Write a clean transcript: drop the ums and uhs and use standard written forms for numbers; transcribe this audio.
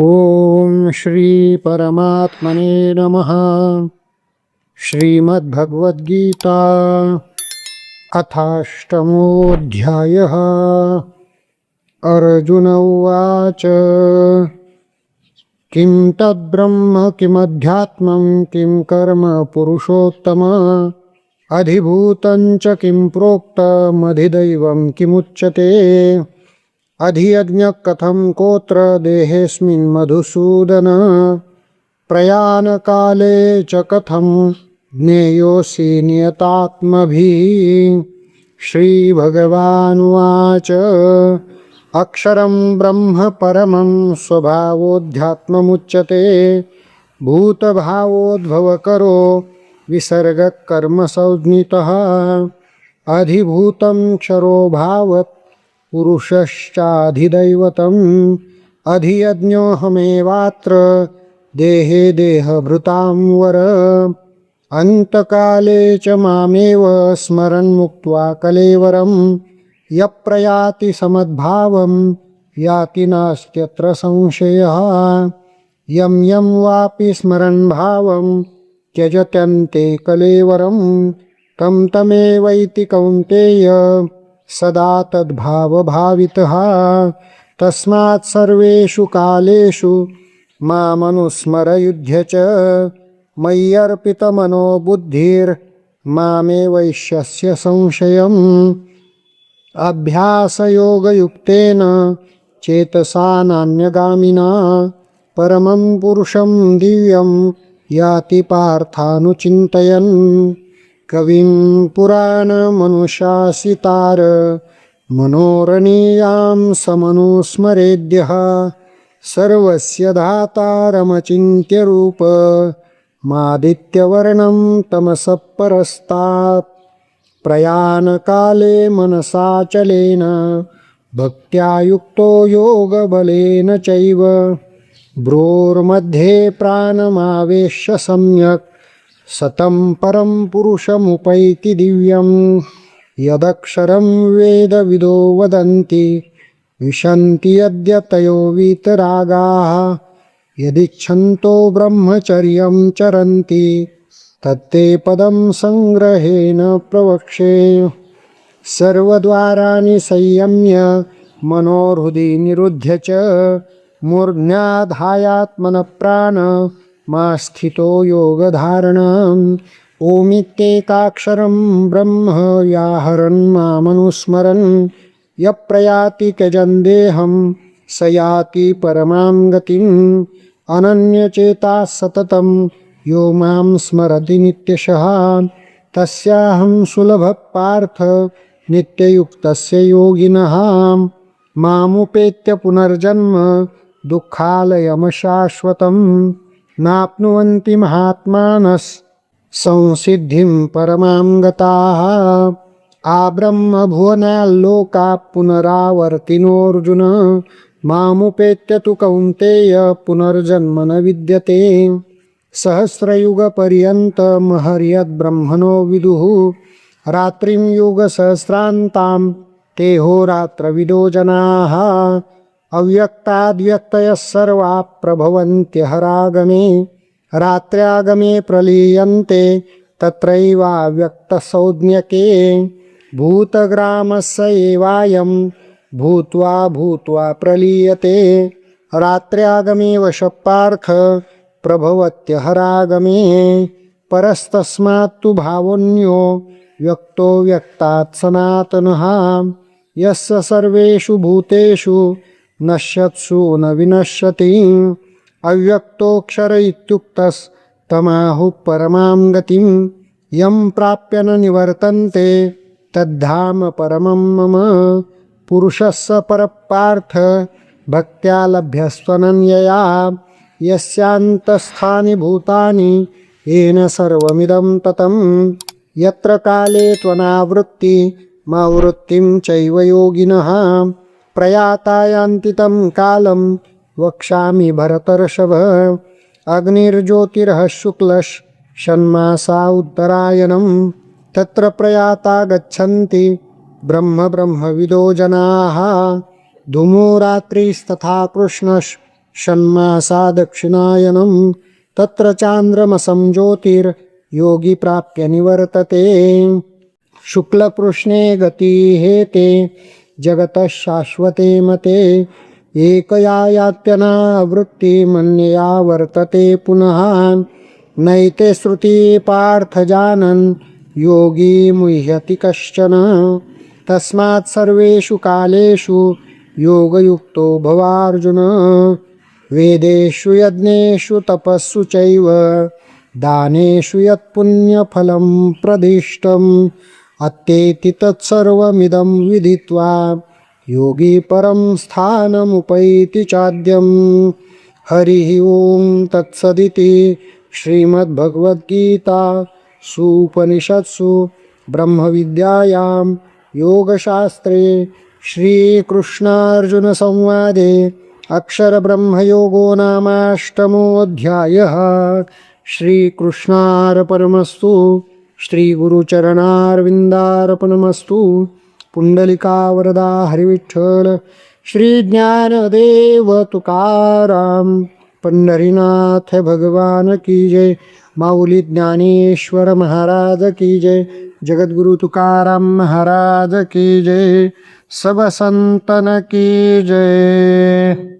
ओम श्री परमात्मने नमः। श्रीमद्भगवद्गीता अथाष्टमोऽध्यायः। अर्जुन उवाच किं तद्ब्रह्म किमध्यात्मं किं कर्म पुरुषोत्तम अधिभूतं च किं प्रोक्तमधिदैवं किमुच्यते अधियज्ञः कथं कोत्र देहेऽस्मिन् मधुसूदन प्रयाणकाले च कथं ज्ञेयोऽसि नियतात्मभिः। श्रीभगवानुवाच अक्षरं ब्रह्म परमं स्वभावोऽध्यात्ममुच्यते भूतभावोद्भवकरो विसर्गकर्मसंज्ञितः अधिभूतं क्षरो भावत् पुरुषश्चाधिदैवतम् अधियज्ञोऽहमेवात्र देहे देहभृतां वर अन्तकाले च मामेव स्मरन् मुक्त्वा कलेवरं यप्रयाति समद्भावं याति नास्त्यत्र संशयः यं यं वापि स्मरन् भावं त्यजत्यन्ते कलेवरं तं तमेवैति कौन्तेय सदा तद्भावभावितः तस्मात् सर्वेषु कालेषु मामनुस्मरयुध्य च मय्यर्पितमनो बुद्धिर्मामेवैष्यस्य संशयम् अभ्यासयोगयुक्तेन चेतसा नान्यगामिना परमं पुरुषं दिव्यं याति पार्थानुचिन्तयन् कविं पुराणमनुशासितार मनोरणीयां समनुस्मरेद्यः सर्वस्य धातारमचिन्त्यरूप मादित्यवर्णं तमसः परस्तात् प्रयाणकाले मनसाचलेन भक्त्या युक्तो योगबलेन चैव भ्रोर्मध्ये प्राणमावेश्य सम्यक् सतं परं पुरुषमुपैति दिव्यं यदक्षरं वेदविदो वदन्ति विशन्ति यद्यतयो वीतरागाः यदिच्छन्तो ब्रह्मचर्यं चरन्ति तत्ते पदं संग्रहेण प्रवक्ष्ये सर्वद्वाराणि संयम्य मनोहृदि निरुध्य च मूर्ध्याधायात्मनः प्राण मा स्थितो योगधारणम् ओमित्येकाक्षरं ब्रह्म व्याहरन् मामनुस्मरन् यप्रयाति त्यजन् देहं स याति परमां गतिम् अनन्यचेताः सततं यो मां स्मरति नित्यशः तस्याहं सुलभः पार्थ नित्ययुक्तस्य योगिनः मामुपेत्य पुनर्जन्म दुःखालयमशाश्वतं नाप्नुवन्ति महात्मानः संसिद्धिं परमां गताः आब्रह्मभुवनाल्लोकाः पुनरावर्तिनोऽर्जुन मामुपेत्य तु कौन्तेय पुनर्जन्म न विद्यते सहस्रयुगपर्यन्तमहर्यद्ब्रह्मणो विदुः रात्रिं युगसहस्रान्तां ते होरात्रविदो जनाः अव्यक्ताद्व्यक्तयः सर्वाः प्रभवन्त्यहरागमे रात्र्यागमे प्रलीयन्ते तत्रैवाव्यक्तसंज्ञके भूतग्रामस्य एवायं भूत्वा भूत्वा प्रलीयते रात्र्यागमे वशः पार्थ प्रभवत्यहरागमे परस्तस्मात्तु भावोऽन्यो व्यक्तो व्यक्तात् सनातनः यस्य सर्वेषु भूतेषु नश्यत्सु न विनश्यति अव्यक्तोऽक्षर इत्युक्तस्तमाहुः परमां गतिं यं प्राप्य न निवर्तन्ते तद्धाम परमं मम पुरुषस्य परः पार्थ भक्त्या लभ्यस्त्वनन्यया यस्यान्तस्थानि भूतानि येन सर्वमिदं ततं यत्र काले त्वनावृत्ति मावृत्तिं चैव योगिनः प्रयाता यान्ति तं कालं वक्ष्यामि भरतर्षभ अग्निर्ज्योतिरः शुक्लषण्मासा उत्तरायणं तत्र प्रयाता गच्छन्ति ब्रह्मविदो जनाः धूमो रात्रिस्तथा कृष्णः षण्मासा दक्षिणायनं तत्र चान्द्रमसं ज्योतिर्योगी प्राप्य निवर्तते शुक्लकृष्णे गतिहेते जगतः शाश्वते मते एकया यात्यनावृत्तिमन्यया वर्तते पुनः नैते श्रुति पार्थ जानन् योगी मुह्यति कश्चन तस्मात् सर्वेषु कालेषु योगयुक्तो भवार्जुन वेदेषु यज्ञेषु तपस्सु चैव दानेषु यत्पुण्यफलं प्रदिष्टम् अत्येति तत्सर्वमिदं विदित्वा योगी परं स्थानमुपैति चाद्यं हरिः ओं तत्सदिति श्रीमद्भगवद्गीता सूपनिषत्सु ब्रह्मविद्यायां योगशास्त्रे श्रीकृष्णार्जुनसंवादे अक्षरब्रह्मयोगो नामाष्टमोऽध्यायः श्रीकृष्णार्पणमस्तु श्रीगुरुचरणारविन्दार्पणमस्तु पुण्डलिकावरदा हरिविठ्ठल श्रीज्ञानदेव तुकाराम पंढरीनाथ भगवान की जय माऊली ज्ञानेश्वर महाराज की जय जगद्गुरु तुकाराम महाराज की जय सब संतन की जय।